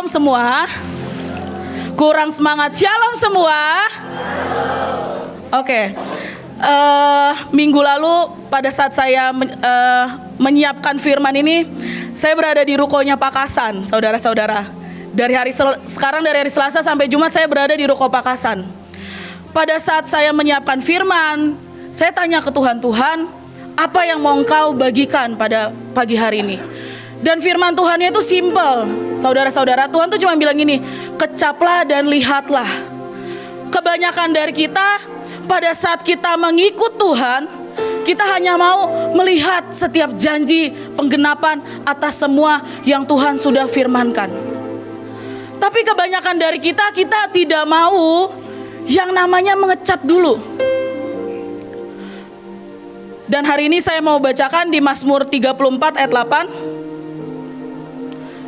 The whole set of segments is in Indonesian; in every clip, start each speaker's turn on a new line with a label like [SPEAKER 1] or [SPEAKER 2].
[SPEAKER 1] shalom semua. Kurang semangat shalom semua. Oke. Minggu lalu pada saat saya menyiapkan firman ini, saya berada di rukonya Pak Kasan, saudara-saudara. Dari hari Selasa sampai Jumat saya berada di ruko Pak Kasan. Pada saat saya menyiapkan firman, saya tanya ke Tuhan, Tuhan, apa yang mau Engkau bagikan pada pagi hari ini? Dan firman Tuhannya itu simple, saudara-saudara. Tuhan tuh cuma bilang gini, kecaplah dan lihatlah. Kebanyakan dari kita pada saat kita mengikut Tuhan, kita hanya mau melihat setiap janji penggenapan atas semua yang Tuhan sudah firmankan. Tapi kebanyakan dari kita tidak mau yang namanya mengecap dulu. Dan hari ini saya mau bacakan di Mazmur 34 ayat 8.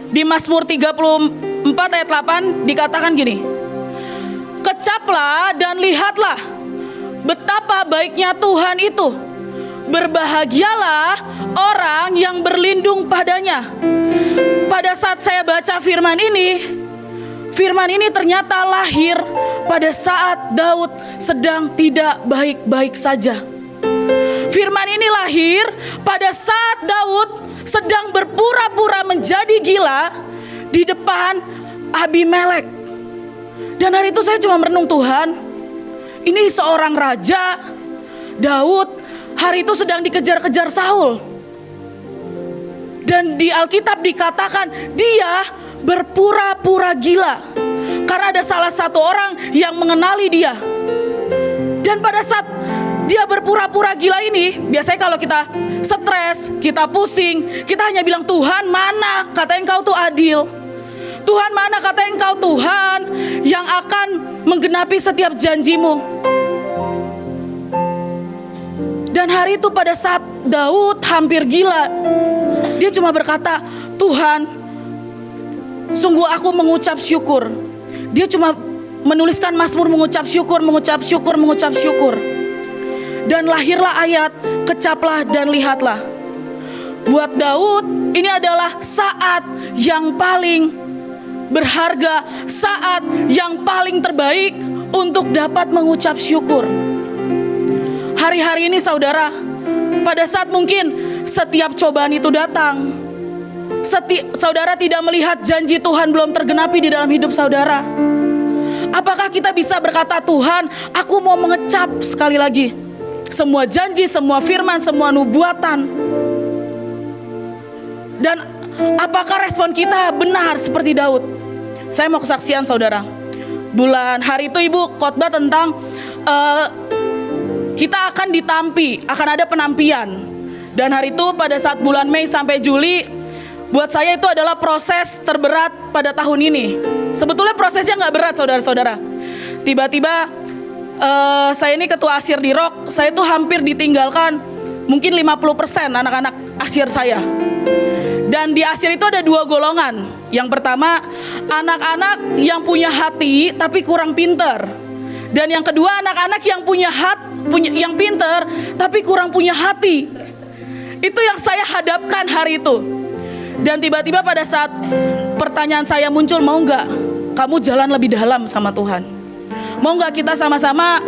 [SPEAKER 1] Di Mazmur 34 ayat 8 dikatakan gini, kecaplah dan lihatlah betapa baiknya Tuhan itu. Berbahagialah orang yang berlindung padanya. Pada saat saya baca firman ini ternyata lahir pada saat Daud sedang tidak baik-baik saja. Firman ini lahir pada saat Daud sedang berpura-pura menjadi gila di depan Abimelek. Dan hari itu saya cuma merenung, Tuhan, ini seorang raja, Daud, hari itu sedang dikejar-kejar Saul. Dan di Alkitab dikatakan dia berpura-pura gila karena ada salah satu orang yang mengenali dia. Dan pada saat dia berpura-pura gila ini, biasanya kalau kita stres, kita pusing, kita hanya bilang, Tuhan mana kata Engkau tuh adil? Tuhan mana kata Engkau Tuhan yang akan menggenapi setiap janjimu? Dan hari itu pada saat Daud hampir gila, dia cuma berkata, Tuhan, sungguh aku mengucap syukur. Dia cuma menuliskan Mazmur mengucap syukur. Dan lahirlah ayat, kecaplah dan lihatlah. Buat Daud, ini adalah saat yang paling berharga, saat yang paling terbaik untuk dapat mengucap syukur. Hari-hari ini saudara, pada saat mungkin setiap cobaan itu datang, saudara tidak melihat janji Tuhan belum tergenapi di dalam hidup saudara. Apakah kita bisa berkata, Tuhan, aku mau mengecap sekali lagi semua janji, semua firman, semua nubuatan? Dan apakah respon kita benar seperti Daud? Saya mau kesaksian saudara. Hari itu ibu khotbah tentang kita akan ditampi, akan ada penampian. Dan hari itu pada saat bulan Mei sampai Juli, buat saya itu adalah proses terberat pada tahun ini. Sebetulnya prosesnya gak berat saudara-saudara. Tiba-tiba saya ini ketua asyir di Rock, saya tuh hampir ditinggalkan mungkin 50% anak-anak asyir saya. Dan di asyir itu ada dua golongan. Yang pertama, anak-anak yang punya hati tapi kurang pinter. Dan yang kedua, anak-anak yang yang pinter tapi kurang punya hati. Itu yang saya hadapkan hari itu. Dan tiba-tiba pada saat pertanyaan saya muncul, mau gak kamu jalan lebih dalam sama Tuhan? Mau gak kita sama-sama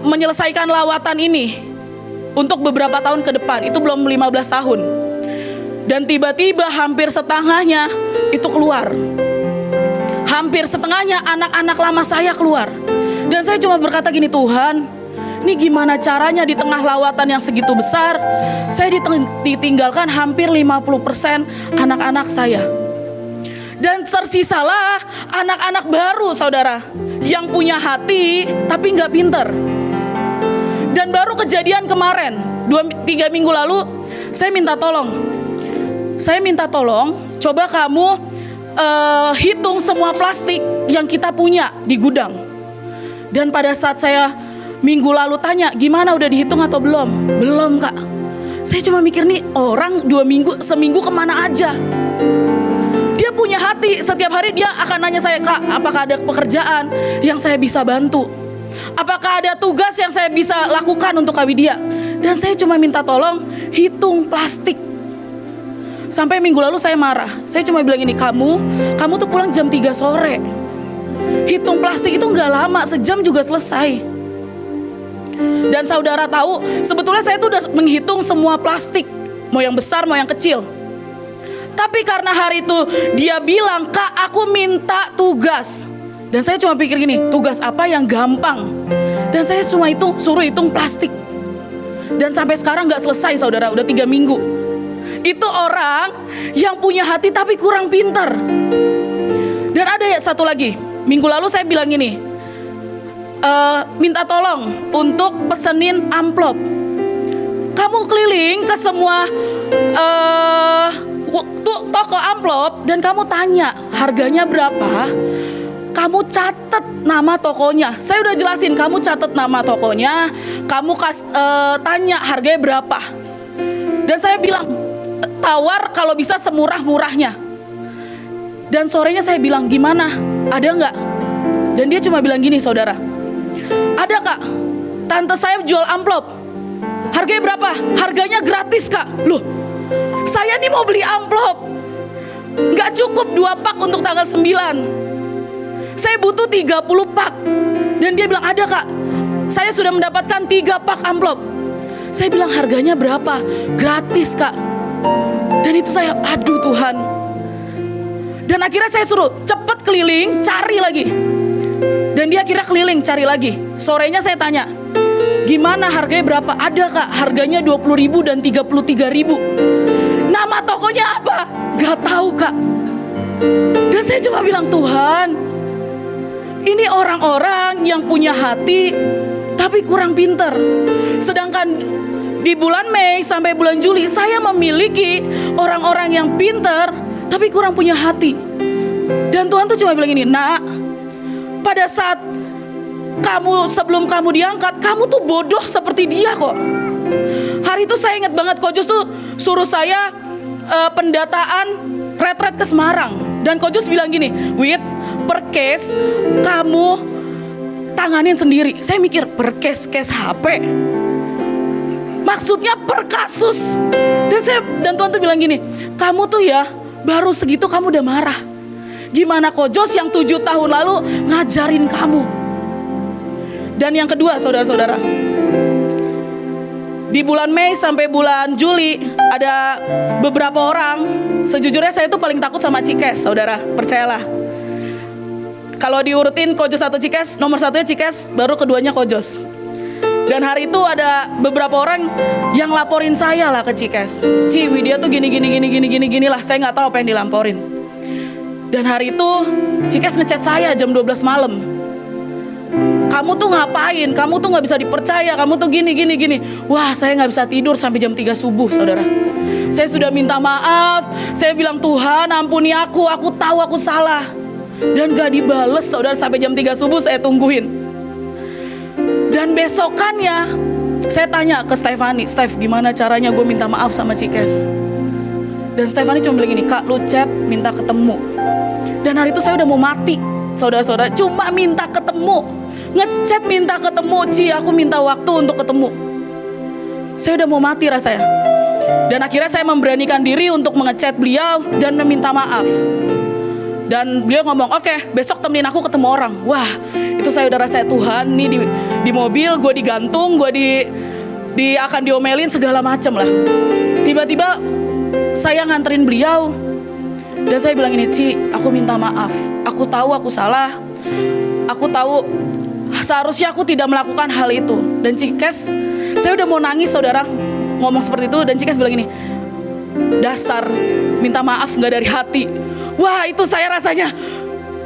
[SPEAKER 1] menyelesaikan lawatan ini untuk beberapa tahun ke depan? Itu belum 15 tahun. Dan tiba-tiba hampir setengahnya itu keluar. Hampir setengahnya anak-anak lama saya keluar. Dan saya cuma berkata gini, Tuhan, ini gimana caranya di tengah lawatan yang segitu besar, saya ditinggalkan hampir 50% anak-anak saya. Dan tersisalah anak-anak baru saudara, yang punya hati tapi gak pinter. Dan baru kejadian kemarin 2-3 minggu lalu, saya minta tolong, coba kamu hitung semua plastik yang kita punya di gudang. Dan pada saat saya minggu lalu tanya, gimana udah dihitung atau belum? Belum kak. Saya cuma mikir nih, orang seminggu kemana aja? Dia punya hati, setiap hari dia akan nanya saya, Kak, apakah ada pekerjaan yang saya bisa bantu? Apakah ada tugas yang saya bisa lakukan untuk Kawidia? Dan saya cuma minta tolong hitung plastik. Sampai minggu lalu saya marah. Saya cuma bilang ini, kamu tuh pulang jam 3 sore. Hitung plastik itu nggak lama, sejam juga selesai. Dan saudara tahu, sebetulnya saya tuh udah menghitung semua plastik, mau yang besar, mau yang kecil. Tapi karena hari itu dia bilang, Kak, aku minta tugas. Dan saya cuma pikir gini, tugas apa yang gampang? Dan saya cuma suruh hitung plastik. Dan sampai sekarang gak selesai, saudara, udah 3 minggu. Itu orang yang punya hati tapi kurang pintar. Dan ada satu lagi, minggu lalu saya bilang gini, minta tolong untuk pesenin amplop. Kamu keliling ke semua toko amplop dan kamu tanya harganya berapa. Kamu catat nama tokonya. Saya udah jelasin, kamu catat nama tokonya, kamu tanya harganya berapa. Dan saya bilang, tawar kalau bisa semurah-murahnya. Dan sorenya saya bilang, gimana? Ada nggak? Dan dia cuma bilang gini, saudara, ada, Kak, tante saya jual amplop. Harganya berapa? Harganya gratis, Kak. Loh, saya nih mau beli amplop, nggak cukup 2 pak untuk tanggal 9. Saya butuh 30 pak. Dan dia bilang, ada, Kak, saya sudah mendapatkan 3 pak amplop. Saya bilang, harganya berapa? Gratis, Kak. Dan itu saya, aduh Tuhan. Dan akhirnya saya suruh cepet keliling, cari lagi. Dan dia akhirnya keliling, cari lagi. Sorenya saya tanya, gimana harganya berapa? Ada, Kak, harganya 20.000 dan 33.000. Nama tokonya apa? Gak tahu, Kak. Dan saya cuma bilang, Tuhan, ini orang-orang yang punya hati tapi kurang pinter. Sedangkan di bulan Mei sampai bulan Juli saya memiliki orang-orang yang pinter tapi kurang punya hati. Dan Tuhan tuh cuma bilang ini, nak, pada saat sebelum kamu diangkat, kamu tuh bodoh seperti dia kok. Hari itu saya ingat banget, Kojus tuh suruh saya pendataan retret ke Semarang. Dan Kojus bilang gini, Wit, per case kamu tanganin sendiri. Saya mikir, per case HP, maksudnya per kasus. Dan Tuhan tuh bilang gini, kamu tuh ya baru segitu kamu udah marah. Gimana Kojos yang 7 tahun lalu ngajarin kamu. Dan yang kedua, saudara-saudara, di bulan Mei sampai bulan Juli ada beberapa orang. Sejujurnya saya tuh paling takut sama Cikes, saudara, percayalah. Kalau diurutin Kojos atau Cikes, nomor 1-nya Cikes, baru keduanya Kojos. Dan hari itu ada beberapa orang yang laporin saya lah ke Cikes. Ci, Widya tuh gini lah. Saya nggak tahu apa yang dilaporin. Dan hari itu Cikes ngechat saya jam 12 malam. Kamu tuh ngapain? Kamu tuh nggak bisa dipercaya. Kamu tuh gini. Wah, saya nggak bisa tidur sampai jam 3 subuh, saudara. Saya sudah minta maaf. Saya bilang, Tuhan ampuni aku tahu aku salah. Dan gak dibales, saudara, sampai jam 3 subuh saya tungguin. Dan besokannya saya tanya ke Stefani, Stef, gimana caranya gue minta maaf sama Cikes? Dan Stefani cuma bilang gini, Kak, lu chat minta ketemu. Dan hari itu saya udah mau mati, saudara-saudara, cuma minta ketemu. Ngechat minta ketemu, Ci, aku minta waktu untuk ketemu. Saya udah mau mati rasanya. Dan akhirnya saya memberanikan diri untuk mengechat beliau dan meminta maaf. Dan beliau ngomong, oke, besok temenin aku ketemu orang. Wah, itu saya udah rasa, Tuhan, nih di mobil gue digantung, gue akan diomelin segala macem lah. Tiba-tiba saya nganterin beliau. Dan saya bilang ini, Ci, aku minta maaf. Aku tahu aku salah. Aku tahu seharusnya aku tidak melakukan hal itu. Dan Cikes, saya udah mau nangis, saudara, ngomong seperti itu. Dan Cikes bilang ini, dasar minta maaf gak dari hati. Wah, itu saya rasanya,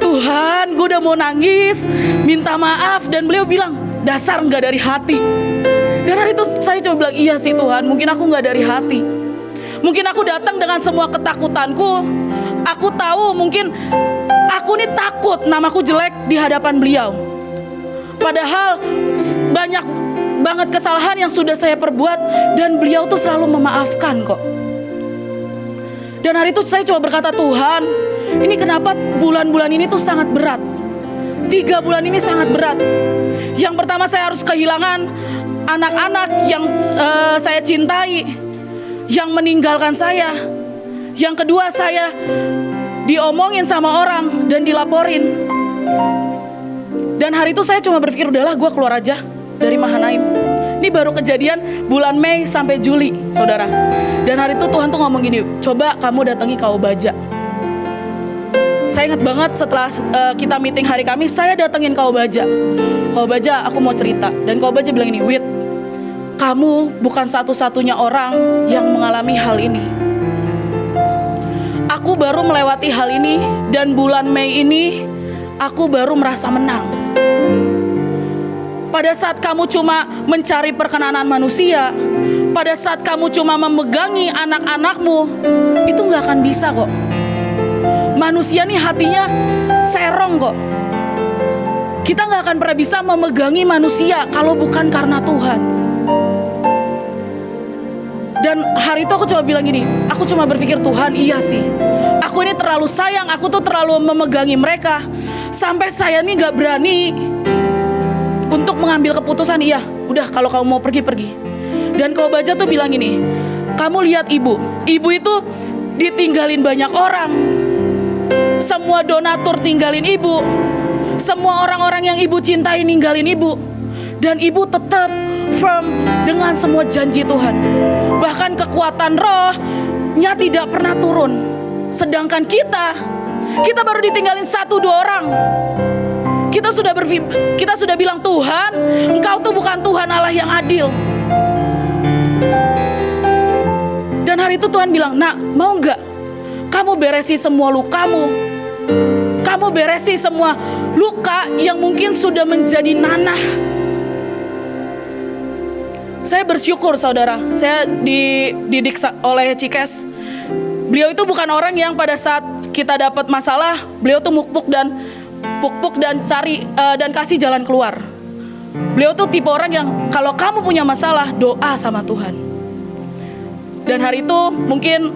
[SPEAKER 1] Tuhan, gue udah mau nangis, minta maaf. Dan beliau bilang, dasar gak dari hati. Dan hari itu saya coba bilang, iya sih Tuhan, mungkin aku gak dari hati. Mungkin aku datang dengan semua ketakutanku. Aku tahu mungkin aku nih takut namaku jelek di hadapan beliau. Padahal banyak banget kesalahan yang sudah saya perbuat. Dan beliau tuh selalu memaafkan kok. Dan hari itu saya coba berkata, Tuhan, ini kenapa bulan-bulan ini tuh sangat berat. 3 bulan ini sangat berat. Yang pertama, saya harus kehilangan anak-anak yang saya cintai, yang meninggalkan saya. Yang kedua, saya diomongin sama orang dan dilaporin. Dan hari itu saya cuma berpikir, udahlah gue keluar aja dari Mahanaim. Ini baru kejadian bulan Mei sampai Juli, saudara. Dan hari itu Tuhan tuh ngomong gini, coba kamu datangi Kaubaja. Saya ingat banget setelah kita meeting hari Kamis, saya datengin Kaubaja. Kaubaja, aku mau cerita. Dan Kaubaja bilang ini, Wit, kamu bukan satu-satunya orang yang mengalami hal ini. Aku baru melewati hal ini, dan bulan Mei ini aku baru merasa menang. Pada saat kamu cuma mencari perkenanan manusia, pada saat kamu cuma memegangi anak-anakmu, itu gak akan bisa kok. Manusia nih hatinya serong kok. Kita gak akan pernah bisa memegangi manusia kalau bukan karena Tuhan. Dan hari itu aku cuma bilang gini, aku cuma berpikir, Tuhan, iya sih, aku ini terlalu sayang, aku tuh terlalu memegangi mereka, sampai saya nih gak berani untuk mengambil keputusan, iya, udah kalau kamu mau pergi. Dan Kaubaja tuh bilang gini, kamu lihat ibu itu ditinggalin banyak orang, semua donatur tinggalin ibu, semua orang-orang yang ibu cintai ninggalin ibu, dan ibu tetap firm dengan semua janji Tuhan. Bahkan kekuatan rohnya tidak pernah turun. Sedangkan kita baru ditinggalin 1-2 orang. Kita sudah bilang, Tuhan, Engkau tuh bukan Tuhan Allah yang adil. Dan hari itu Tuhan bilang, nak, mau gak kamu beresi semua lukamu? Kamu beresi semua luka yang mungkin sudah menjadi nanah. Saya bersyukur, saudara, saya dididik oleh Cikes. Beliau itu bukan orang yang pada saat kita dapat masalah, beliau tuh mukpuk dan cari dan kasih jalan keluar. Beliau tuh tipe orang yang kalau kamu punya masalah, doa sama Tuhan. Dan hari itu mungkin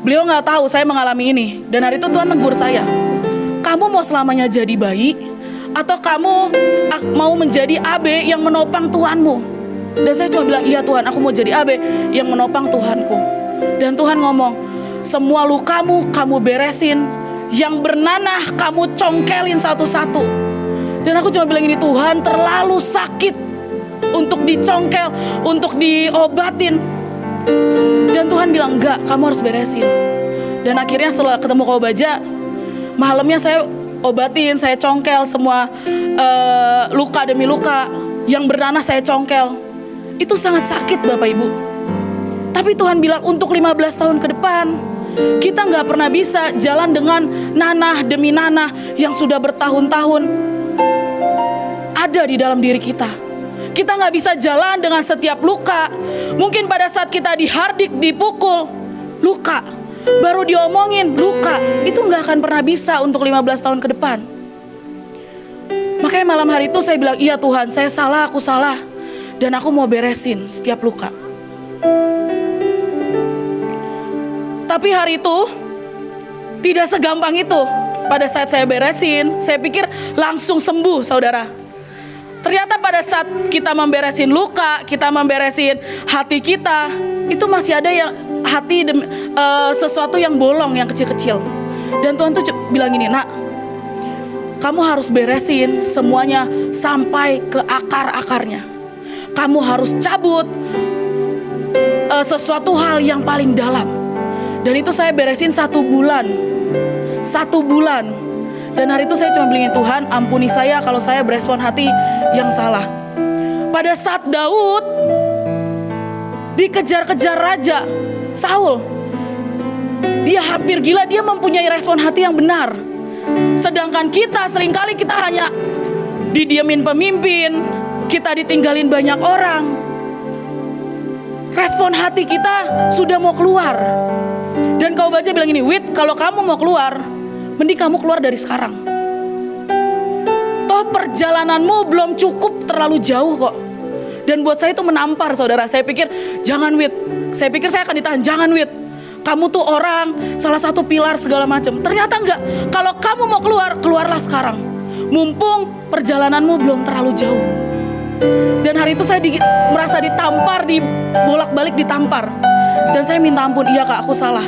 [SPEAKER 1] beliau gak tahu saya mengalami ini. Dan hari itu Tuhan negur saya, kamu mau selamanya jadi bayi, atau kamu mau menjadi AB yang menopang Tuhanmu? Dan saya cuma bilang, iya Tuhan, aku mau jadi AB yang menopang Tuhanku. Dan Tuhan ngomong, semua lukamu kamu beresin, yang bernanah kamu congkelin satu-satu. Dan aku cuma bilang ini, Tuhan, terlalu sakit untuk dicongkel, untuk diobatin. Dan Tuhan bilang, enggak, kamu harus beresin. Dan akhirnya setelah ketemu Kaubaja, malamnya saya obatin, saya congkel semua luka demi luka. Yang bernanah saya congkel. Itu sangat sakit Bapak Ibu. Tapi Tuhan bilang untuk 15 tahun ke depan, kita gak pernah bisa jalan dengan nanah demi nanah yang sudah bertahun-tahun ada di dalam diri kita. Kita gak bisa jalan dengan setiap luka. Mungkin pada saat kita dihardik, dipukul, luka. Baru diomongin, luka. Itu gak akan pernah bisa untuk 15 tahun ke depan. Makanya malam hari itu saya bilang, iya Tuhan, saya salah, aku salah. Dan aku mau beresin setiap luka. Tapi hari itu tidak segampang itu. Pada saat saya beresin, saya pikir langsung sembuh, saudara. Ternyata pada saat kita memberesin luka, kita memberesin hati kita, itu masih ada yang hati sesuatu yang bolong, yang kecil-kecil. Dan Tuhan tuh bilang gini, nak, kamu harus beresin semuanya sampai ke akar-akarnya. Kamu harus cabut sesuatu hal yang paling dalam. Dan itu saya beresin 1 bulan. 1 bulan. Dan hari itu saya cuma bilang, Tuhan, ampuni saya kalau saya berespon hati yang salah. Pada saat Daud dikejar-kejar Raja Saul, dia hampir gila, dia mempunyai respon hati yang benar. Sedangkan kita seringkali kita hanya didiemin pemimpin, kita ditinggalin banyak orang. Respon hati kita sudah mau keluar. Dan Kaubaja bilang ini, Wit, kalau kamu mau keluar, mending kamu keluar dari sekarang. Toh perjalananmu belum cukup terlalu jauh kok. Dan buat saya itu menampar, saudara. Saya pikir, jangan Wit. Saya pikir saya akan ditahan, jangan Wit. Kamu tuh orang, salah satu pilar segala macam. Ternyata enggak. Kalau kamu mau keluar, keluarlah sekarang. Mumpung perjalananmu belum terlalu jauh. Dan hari itu saya merasa ditampar, bolak-balik ditampar. Dan saya minta ampun, iya Kak, aku salah.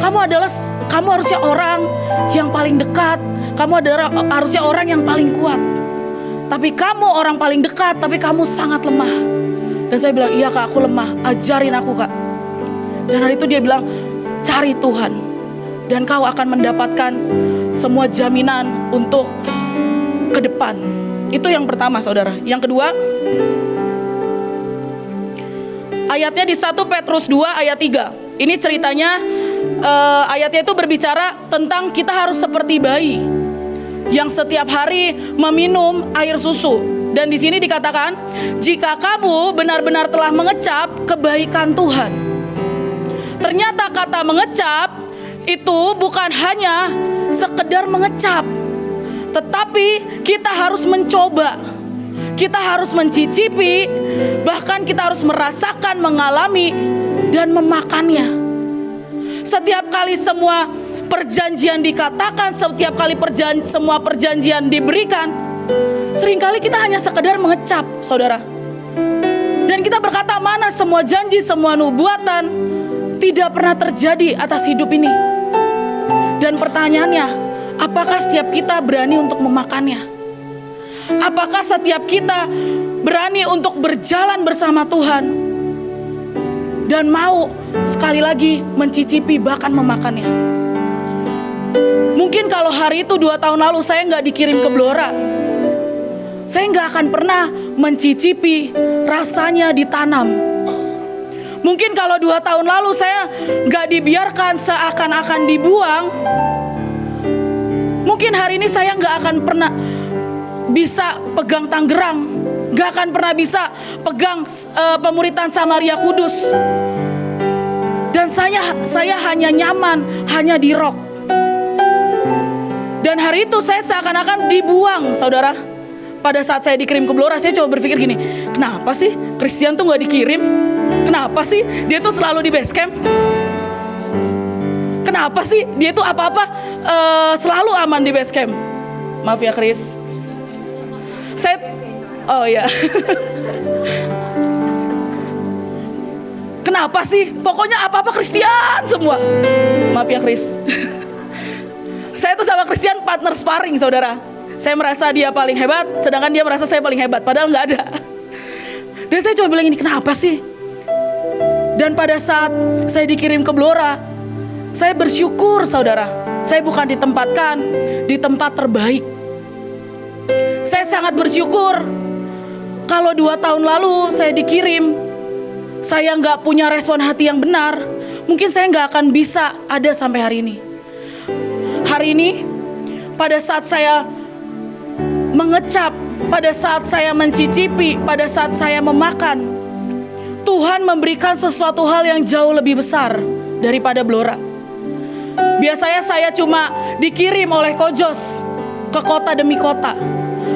[SPEAKER 1] Kamu harusnya orang yang paling dekat. Kamu adalah harusnya orang yang paling kuat. Tapi kamu orang paling dekat, tapi kamu sangat lemah. Dan saya bilang, iya Kak, aku lemah. Ajarin aku Kak. Dan hari itu dia bilang, cari Tuhan. Dan kau akan mendapatkan semua jaminan untuk ke depan. Itu yang pertama saudara. Yang kedua, ayatnya di 1 Petrus 2 ayat 3. Ini ceritanya, ayatnya itu berbicara tentang kita harus seperti bayi yang setiap hari meminum air susu. Dan di sini dikatakan, jika kamu benar-benar telah mengecap kebaikan Tuhan. Ternyata kata mengecap itu bukan hanya sekedar mengecap, tetapi kita harus mencoba. Kita harus mencicipi, bahkan kita harus merasakan, mengalami, dan memakannya. Setiap kali semua perjanjian dikatakan, setiap kali semua perjanjian diberikan, seringkali kita hanya sekedar mengecap, saudara. Dan kita berkata, mana semua janji, semua nubuatan tidak pernah terjadi atas hidup ini. Dan pertanyaannya, apakah setiap kita berani untuk memakannya? Apakah setiap kita berani untuk berjalan bersama Tuhan dan mau sekali lagi mencicipi bahkan memakannya? Mungkin kalau hari itu 2 tahun lalu saya nggak dikirim ke Blora, saya nggak akan pernah mencicipi rasanya ditanam. Mungkin kalau 2 tahun lalu saya nggak dibiarkan seakan-akan dibuang, mungkin hari ini saya nggak akan pernah bisa pegang Tangerang, gak akan pernah bisa pegang pemuritan Samaria Kudus. Dan saya hanya nyaman, hanya di rock. Dan hari itu saya seakan-akan dibuang, saudara. Pada saat saya dikirim ke Blora, saya coba berpikir gini, kenapa sih Christian tuh gak dikirim? Kenapa sih dia tuh selalu di base camp? Kenapa sih dia tuh apa-apa selalu aman di base camp? Maaf ya Chris. Oh ya. Kenapa sih? Pokoknya apa-apa Christian semua. Maaf ya Chris. Saya tuh sama Christian partner sparring, saudara. Saya merasa dia paling hebat, sedangkan dia merasa saya paling hebat. Padahal nggak ada. Dan saya coba bilang ini, kenapa sih? Dan pada saat saya dikirim ke Blora, saya bersyukur, saudara. Saya bukan ditempatkan di tempat terbaik. Saya sangat bersyukur. Kalau 2 tahun lalu saya dikirim, saya nggak punya respon hati yang benar, mungkin saya nggak akan bisa ada sampai hari ini. Hari ini, pada saat saya mengecap, pada saat saya mencicipi, pada saat saya memakan, Tuhan memberikan sesuatu hal yang jauh lebih besar daripada Blora. Biasanya saya cuma dikirim oleh Kojos ke kota demi kota.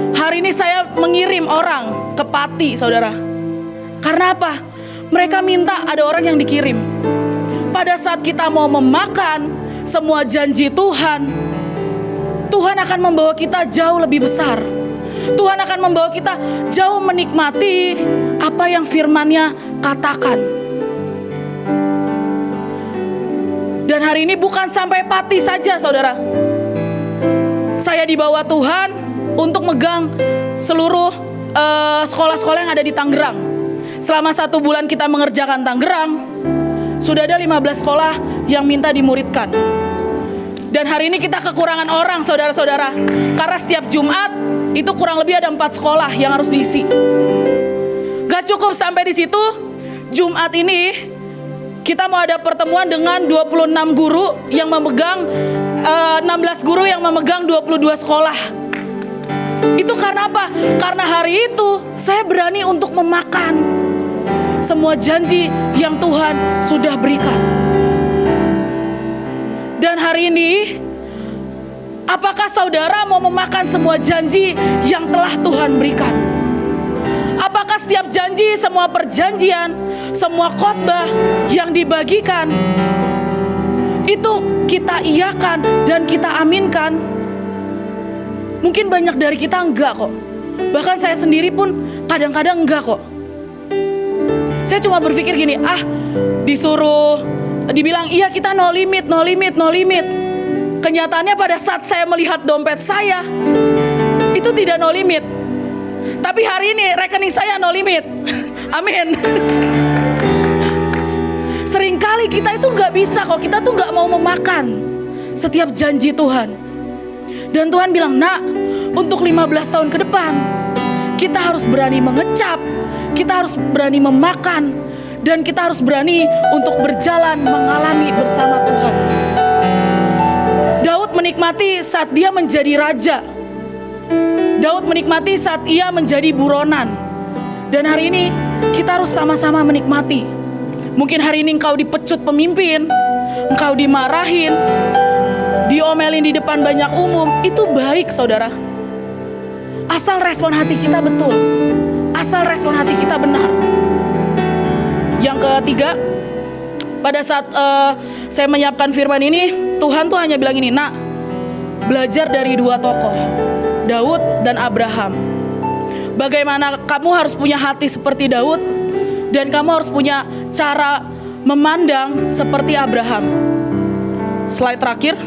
[SPEAKER 1] Hari ini saya mengirim orang ke Pati, saudara. Karena apa? Mereka minta ada orang yang dikirim. Pada saat kita mau memakan semua janji Tuhan, Tuhan akan membawa kita jauh lebih besar. Tuhan akan membawa kita jauh menikmati apa yang firman-Nya katakan. Dan hari ini bukan sampai Pati saja, saudara. Saya dibawa Tuhan untuk megang seluruh sekolah-sekolah yang ada di Tangerang. Selama 1 bulan kita mengerjakan Tangerang, sudah ada 15 sekolah yang minta dimuridkan. Dan hari ini kita kekurangan orang, saudara-saudara. Karena setiap Jumat itu kurang lebih ada 4 sekolah yang harus diisi. Gak cukup sampai di situ. Jumat ini kita mau ada pertemuan dengan 26 guru yang memegang 16 guru yang memegang 22 sekolah. Itu karena apa? Karena hari itu saya berani untuk memakan semua janji yang Tuhan sudah berikan. Dan hari ini, apakah saudara mau memakan semua janji yang telah Tuhan berikan? Apakah setiap janji, semua perjanjian, semua khotbah yang dibagikan itu kita iyakan dan kita aminkan? Mungkin banyak dari kita enggak kok. Bahkan saya sendiri pun kadang-kadang enggak kok. Saya cuma berpikir gini, disuruh dibilang iya kita no limit, no limit, no limit. Kenyataannya pada saat saya melihat dompet saya, itu tidak no limit. Tapi hari ini rekening saya no limit. Amin. Seringkali kita itu gak bisa kok, kita tuh gak mau memakan setiap janji Tuhan. Dan Tuhan bilang, nak, untuk 15 tahun ke depan, kita harus berani mengecap, kita harus berani memakan, dan kita harus berani untuk berjalan mengalami bersama Tuhan. Daud menikmati saat dia menjadi raja. Daud menikmati saat ia menjadi buronan. Dan hari ini kita harus sama-sama menikmati. Mungkin hari ini engkau dipecut pemimpin, engkau dimarahin, diomelin di depan banyak umum. Itu baik saudara, asal respon hati kita betul, asal respon hati kita benar. Yang ketiga, pada saat saya menyiapkan firman ini, Tuhan tuh hanya bilang ini, nak, belajar dari dua tokoh, Daud dan Abraham. Bagaimana kamu harus punya hati seperti Daud, dan kamu harus punya cara memandang seperti Abraham. Slide terakhir.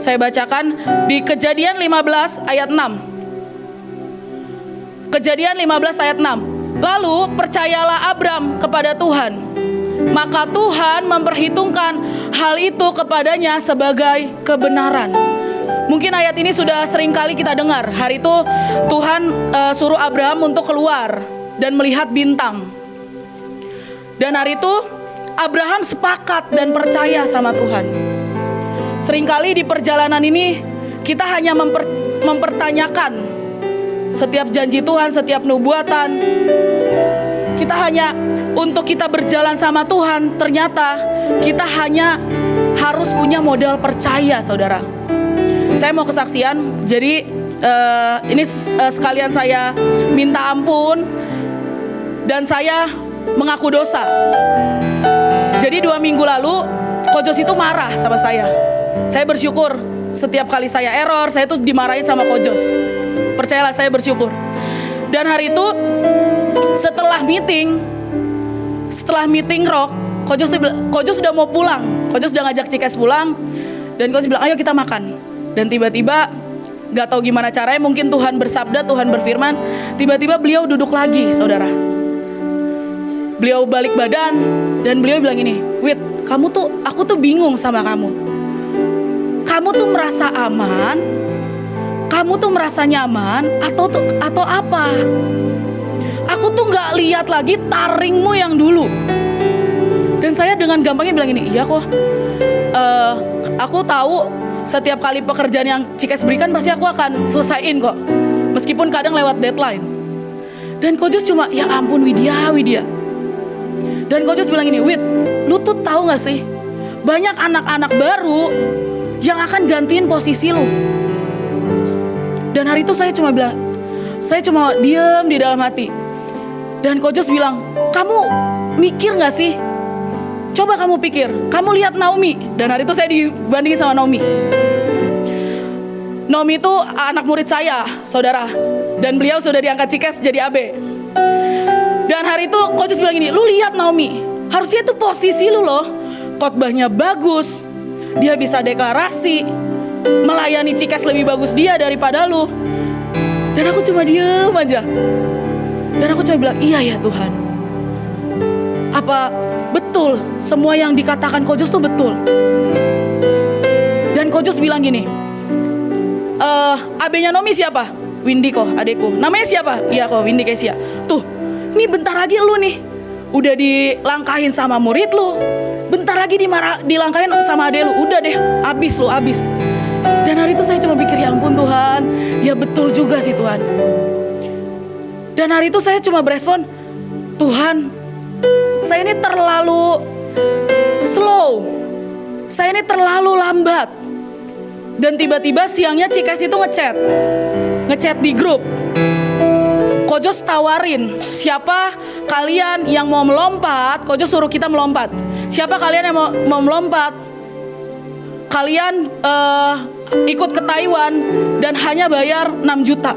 [SPEAKER 1] Saya bacakan di Kejadian 15 ayat 6. Kejadian 15 ayat 6. Lalu percayalah Abram kepada Tuhan, maka Tuhan memperhitungkan hal itu kepadanya sebagai kebenaran. Mungkin ayat ini sudah sering kali kita dengar. Hari itu Tuhan suruh Abraham untuk keluar dan melihat bintang. Dan hari itu Abraham sepakat dan percaya sama Tuhan. Seringkali di perjalanan ini kita hanya mempertanyakan setiap janji Tuhan, setiap nubuatan. Kita hanya untuk kita berjalan sama Tuhan, ternyata kita hanya harus punya modal percaya, saudara. Saya mau kesaksian, jadi ini sekalian saya minta ampun dan saya mengaku dosa. Jadi 2 minggu lalu Kojos itu marah sama saya. Saya bersyukur setiap kali saya error, saya tuh dimarahin sama Kojos. Percayalah, saya bersyukur. Dan hari itu setelah meeting rock, Kojos sudah mau pulang. Kojos sudah ngajak Cikes pulang. Dan Kojos bilang, ayo kita makan. Dan tiba-tiba gak tahu gimana caranya, mungkin Tuhan bersabda, Tuhan berfirman, tiba-tiba beliau duduk lagi, saudara. Beliau balik badan dan beliau bilang ini, Wit, aku tuh bingung sama kamu. Kamu tuh merasa aman, kamu tuh merasa nyaman atau apa? Aku tuh nggak lihat lagi taringmu yang dulu. Dan saya dengan gampangnya bilang ini, iya kok. Aku tahu setiap kali pekerjaan yang Cikes berikan pasti aku akan selesaiin kok, meskipun kadang lewat deadline. Dan Kojos cuma, ya ampun Widya. Dan Kojos bilang ini, Wit, lu tuh tahu nggak sih, banyak anak-anak baru yang akan gantiin posisi lu. Dan hari itu saya cuma diam di dalam hati. Dan Kojos bilang, kamu mikir gak sih? Coba kamu pikir, kamu lihat Naomi. Dan hari itu saya dibandingin sama Naomi. Naomi itu anak murid saya, saudara. Dan beliau sudah diangkat Cikes jadi AB. Dan hari itu Kojos bilang gini, lu lihat Naomi, harusnya itu posisi lu loh. Khotbahnya bagus, dia bisa deklarasi, melayani Cikes lebih bagus dia daripada lu. Dan aku cuma diem aja. Dan aku cuma bilang, iya ya Tuhan, apa betul semua yang dikatakan Kojos tuh betul? Dan Kojos bilang gini, AB-nya Nomi siapa? Windy kok, adekku. Namanya siapa? Iya kok, Windy Kesia. Tuh, ini bentar lagi lu nih udah dilangkahin sama murid lu, bentar lagi dilangkahin sama adek lu. Udah deh, abis. Dan hari itu saya cuma pikir, ya ampun Tuhan, ya betul juga sih Tuhan. Dan hari itu saya cuma berespon, Tuhan, saya ini terlalu slow, saya ini terlalu lambat. Dan tiba-tiba siangnya Cikes itu ngechat di grup. Kojos tawarin, siapa kalian yang mau melompat? Kojos suruh kita melompat. Siapa kalian yang mau melompat? Kalian ikut ke Taiwan dan hanya bayar 6 juta.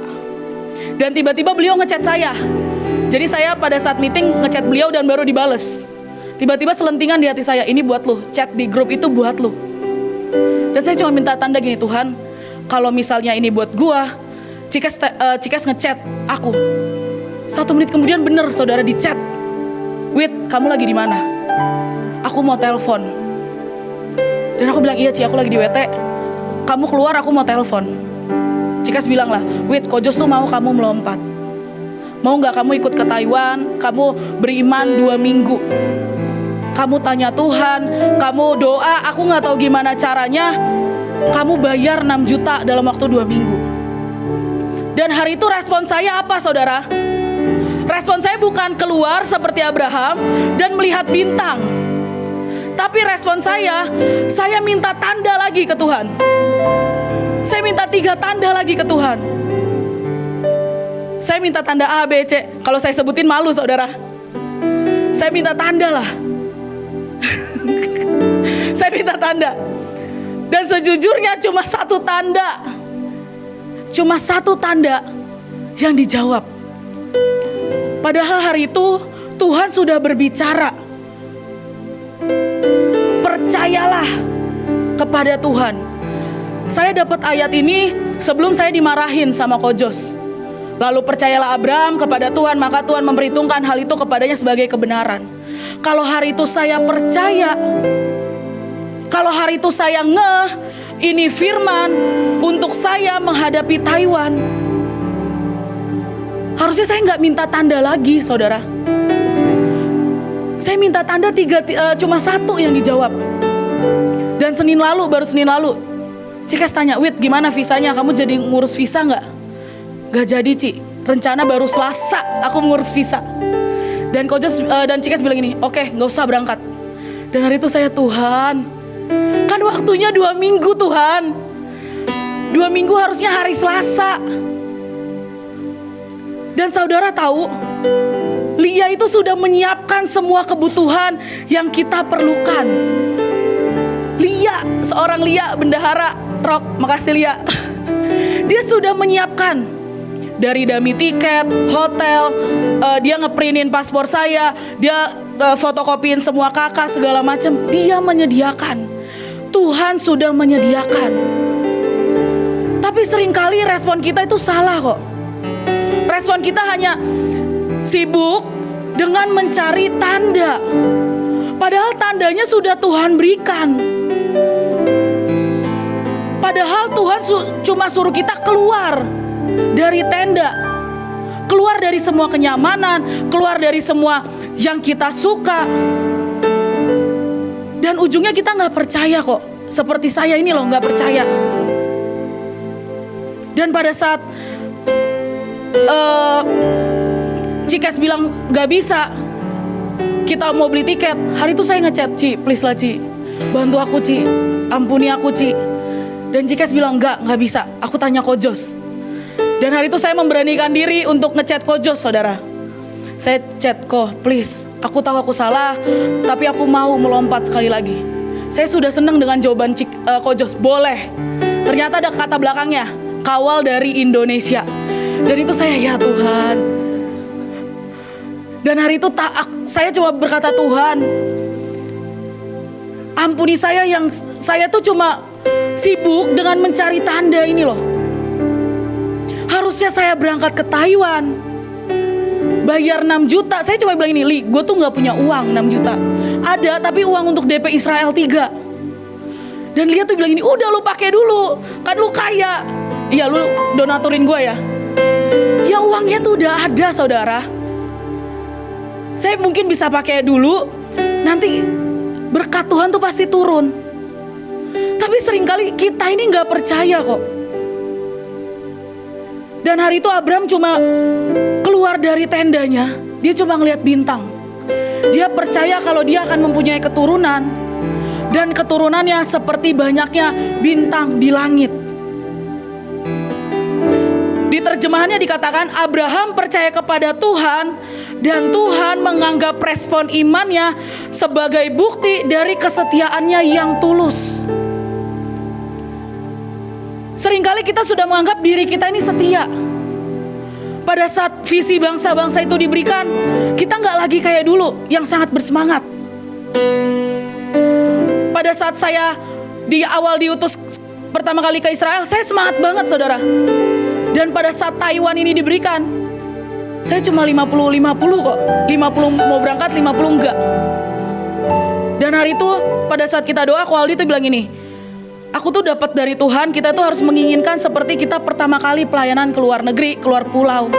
[SPEAKER 1] Dan tiba-tiba beliau ngechat saya. Jadi saya pada saat meeting ngechat beliau dan baru dibales. Tiba-tiba selentingan di hati saya, ini buat lu, chat di grup itu buat lu. Dan saya cuma minta tanda gini, Tuhan, kalau misalnya ini buat gua, Cikes ngechat aku. 1 menit kemudian bener saudara di chat, Wit, kamu lagi di mana? Aku mau telepon. Dan aku bilang, iya Ci, aku lagi di WT. Kamu keluar, aku mau telepon. Cikes bilang lah, Wit, Kojos tuh mau kamu melompat. Mau gak kamu ikut ke Taiwan, kamu beriman 2 minggu. Kamu tanya Tuhan, kamu doa, aku gak tahu gimana caranya. Kamu bayar 6 juta dalam waktu 2 minggu. Dan hari itu respon saya apa saudara? Respon saya bukan keluar seperti Abraham dan melihat bintang. Tapi respon saya minta tanda lagi ke Tuhan. Saya minta 3 tanda lagi ke Tuhan. Saya minta tanda A, B, C. Kalau saya sebutin malu saudara. Saya minta tanda lah. Saya minta tanda. Dan sejujurnya cuma 1 tanda. Cuma 1 tanda yang dijawab. Padahal hari itu Tuhan sudah berbicara. Percayalah kepada Tuhan. Saya dapat ayat ini sebelum saya dimarahin sama Kojos. Lalu percayalah Abraham kepada Tuhan, maka Tuhan memperhitungkan hal itu kepadanya sebagai kebenaran. Kalau hari itu saya percaya, kalau hari itu saya ngeh, ini firman untuk saya menghadapi Taiwan, harusnya saya nggak minta tanda lagi, saudara. Saya minta tanda 3, cuma 1 yang dijawab. Dan baru Senin lalu, Cikes tanya, Wit, gimana visanya? Kamu jadi ngurus visa nggak? Gak jadi Ci, rencana baru Selasa aku ngurus visa. Dan Kojos dan Cikes bilang ini, oke, gak usah berangkat. Dan hari itu saya, Tuhan, kan waktunya 2 minggu Tuhan. 2 minggu harusnya hari Selasa. Dan saudara tahu, Lia itu sudah menyiapkan semua kebutuhan yang kita perlukan. Lia, seorang Lia, bendahara Rock, makasih Lia. Dia sudah menyiapkan dari dummy tiket, hotel, dia ngeprintin paspor saya, dia fotokopiin semua kakak segala macam. Dia menyediakan. Tuhan sudah menyediakan. Tapi seringkali respon kita itu salah kok. Respon kita hanya sibuk dengan mencari tanda. Padahal tandanya sudah Tuhan berikan. Padahal Tuhan cuma suruh kita keluar dari tenda, keluar dari semua kenyamanan, keluar dari semua yang kita suka. Dan ujungnya kita gak percaya kok. Seperti saya ini loh, gak percaya. Dan pada saat Cikes bilang gak bisa, kita mau beli tiket, hari itu saya ngechat, Ci, please lah Ci, bantu aku Ci, ampuni aku Ci. Dan Cikes bilang gak bisa, aku tanya Kojos. Dan hari itu saya memberanikan diri untuk ngechat Kojos, saudara. Saya chat, please, aku tahu aku salah, tapi aku mau melompat sekali lagi. Saya sudah senang dengan jawaban Kojos, boleh. Ternyata ada kata belakangnya, kawal dari Indonesia. Dan itu saya, ya Tuhan. Dan hari itu saya cuma berkata, Tuhan, ampuni saya yang saya tuh cuma sibuk dengan mencari tanda ini loh. Harusnya saya berangkat ke Taiwan, bayar 6 juta. Saya cuma bilang ini, Li, gue tuh gak punya uang 6 juta. Ada, tapi uang untuk DP Israel 3. Dan Lia tuh bilang ini, udah lu pakai dulu, kan lu kaya. Iya, lu donatorin gue ya. Ya uangnya tuh udah ada, saudara. Saya mungkin bisa pakai dulu, nanti berkat Tuhan tuh pasti turun. Tapi seringkali kita ini gak percaya kok. Dan hari itu Abraham cuma keluar dari tendanya, dia cuma ngelihat bintang. Dia percaya kalau dia akan mempunyai keturunan, dan keturunannya seperti banyaknya bintang di langit. Di terjemahannya dikatakan Abraham percaya kepada Tuhan, dan Tuhan menganggap respon imannya sebagai bukti dari kesetiaannya yang tulus. Seringkali kita sudah menganggap diri kita ini setia. pada saat visi bangsa-bangsa itu diberikan, kita nggak lagi kayak dulu yang sangat bersemangat. Pada saat saya di awal diutus pertama kali ke Israel, saya semangat banget saudara. Dan pada saat Taiwan ini diberikan, saya cuma 50-50 kok. 50 mau berangkat, 50 enggak. Dan hari itu pada saat kita doa, Ko Aldi tuh bilang gini, aku tuh dapat dari Tuhan, kita tuh harus menginginkan seperti kita pertama kali pelayanan ke luar negeri, keluar pulau.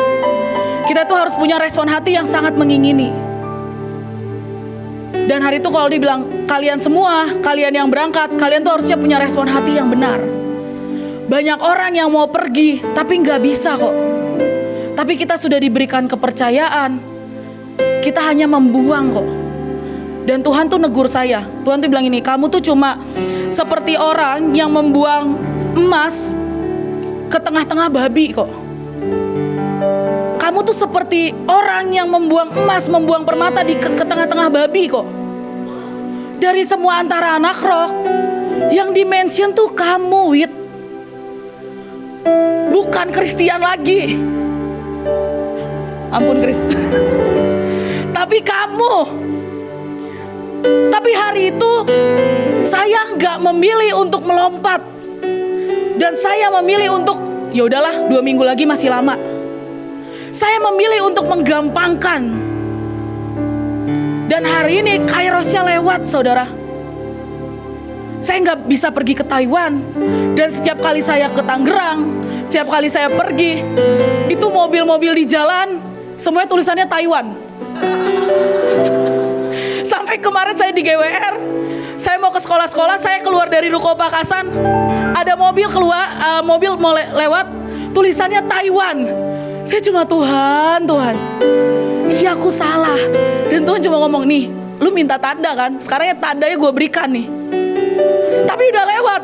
[SPEAKER 1] Kita tuh harus punya respon hati yang sangat mengingini. Dan hari itu Ko Aldi bilang, kalian semua, kalian yang berangkat, kalian tuh harusnya punya respon hati yang benar. Banyak orang yang mau pergi, tapi nggak bisa kok. Tapi kita sudah diberikan kepercayaan, kita hanya membuang kok. Dan Tuhan tuh negur saya. Tuhan tuh bilang ini, kamu tuh cuma seperti orang yang membuang emas ke tengah-tengah babi kok. Kamu tuh seperti orang yang membuang emas, membuang permata ke tengah-tengah babi kok. Dari semua antara anak rock, yang dimention tuh kamu, Wit. Bukan Kristian lagi. Ampun Kris. Tapi kamu. Tapi hari itu saya nggak memilih untuk melompat, dan saya memilih untuk ya udahlah 2 minggu lagi masih lama. Saya memilih untuk menggampangkan. Dan hari ini Kairosnya lewat saudara. Saya nggak bisa pergi ke Taiwan, dan setiap kali saya ke Tangerang, setiap kali saya pergi, itu mobil-mobil di jalan semuanya tulisannya Taiwan. Sampai kemarin saya di GWR, saya mau ke sekolah-sekolah, saya keluar dari Ruko Pakasan, ada mobil keluar, mobil mau lewat, tulisannya Taiwan. Saya cuma Tuhan, iya aku salah. Dan Tuhan cuma ngomong, nih, lu minta tanda kan? Sekarang ya tandanya gue berikan nih. Tapi udah lewat.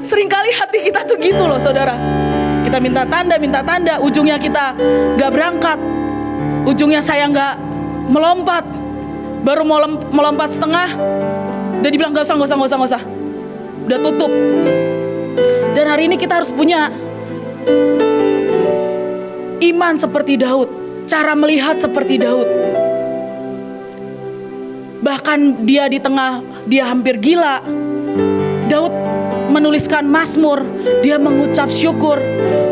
[SPEAKER 1] Seringkali hati kita tuh gitu loh saudara. Kita minta tanda, ujungnya kita gak berangkat. Ujungnya saya gak melompat. Baru mau melompat setengah, udah dibilang gak usah. Udah tutup. Dan hari ini kita harus punya iman seperti Daud. Cara melihat seperti Daud. Bahkan dia di tengah, dia hampir gila. Daud menuliskan Mazmur, dia mengucap syukur.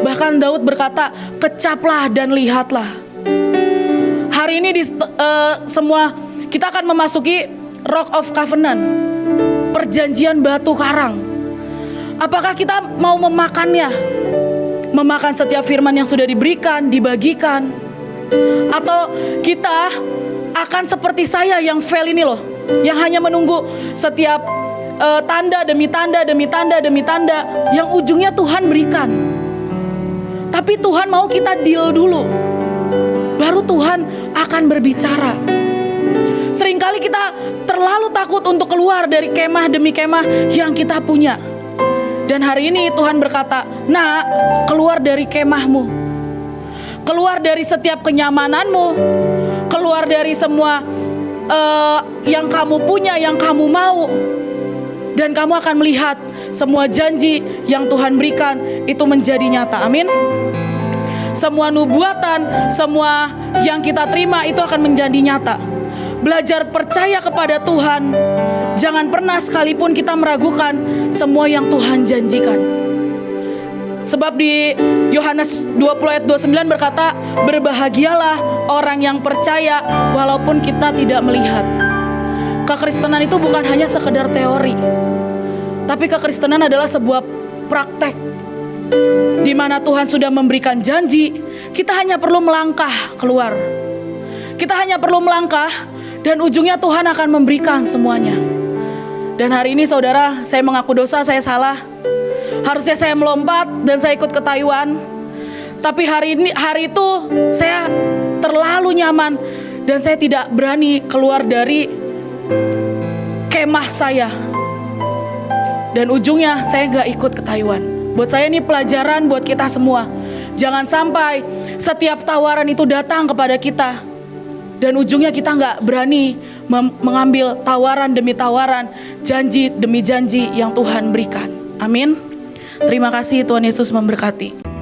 [SPEAKER 1] Bahkan Daud berkata, kecaplah dan lihatlah. Hari ini semua kita akan memasuki Rock of Covenant, perjanjian batu karang. Apakah kita mau memakannya? Memakan setiap firman yang sudah diberikan, dibagikan? Atau kita akan seperti saya yang fail ini loh, yang hanya menunggu setiap tanda demi tanda yang ujungnya Tuhan berikan. Tapi Tuhan mau kita deal dulu, baru Tuhan akan berbicara. Seringkali kita terlalu takut untuk keluar dari kemah demi kemah yang kita punya. Dan hari ini Tuhan berkata, nak, keluar dari kemahmu, keluar dari setiap kenyamananmu, keluar dari semua yang kamu punya, yang kamu mau. Dan kamu akan melihat semua janji yang Tuhan berikan itu menjadi nyata. Amin. Semua nubuatan, semua yang kita terima itu akan menjadi nyata. Belajar percaya kepada Tuhan. Jangan pernah sekalipun kita meragukan semua yang Tuhan janjikan. Sebab di Yohanes 20 ayat 29 berkata, berbahagialah orang yang percaya walaupun kita tidak melihat. Kekristenan itu bukan hanya sekedar teori, tapi kekristenan adalah sebuah praktek di mana Tuhan sudah memberikan janji. Kita hanya perlu melangkah keluar. Kita hanya perlu melangkah, dan ujungnya Tuhan akan memberikan semuanya. Dan hari ini saudara, saya mengaku dosa, saya salah. Harusnya saya melompat dan saya ikut ke Taiwan. Tapi hari itu saya terlalu nyaman dan saya tidak berani keluar dari kemah saya. Dan ujungnya saya gak ikut ke Taiwan. Buat saya ini pelajaran buat kita semua. Jangan sampai setiap tawaran itu datang kepada kita dan ujungnya kita gak berani mengambil tawaran demi tawaran, janji demi janji yang Tuhan berikan. Amin. Terima kasih, Tuhan Yesus memberkati.